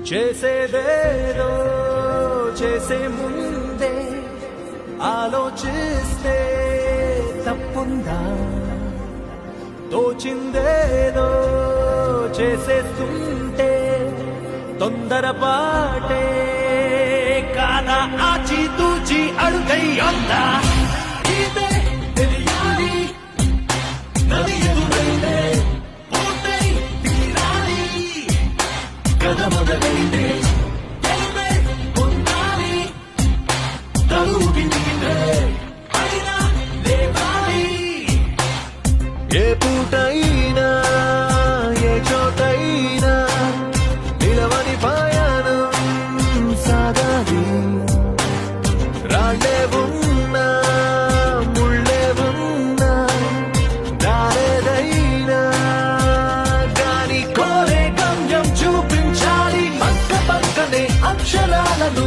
చేసేదేదో చేసే ముందే ఆలోచిస్తే తప్పుందా? తోచిందేదో చేసేస్తుంటే తొందరపాటే కాదా? ఆచితూచి అడుగయ్యొద్దా? ఇదే తెలియాలి, నది ఎదురైతే పోతే తీరాలి, కథ మొదలైతే గెలుపే పొందాలి, తలుపి నీదే అయినా లేవాలి. ఏ పూటైనా ఏ చోటైనా నిలవని పయనం సాగాలి. రాళ్ళే ఉన్నా ముళ్ళే ఉన్నా దారేదైనా గాని కోరే గమ్యం చూపించాలి. పక్క పక్కనే అక్షరాలను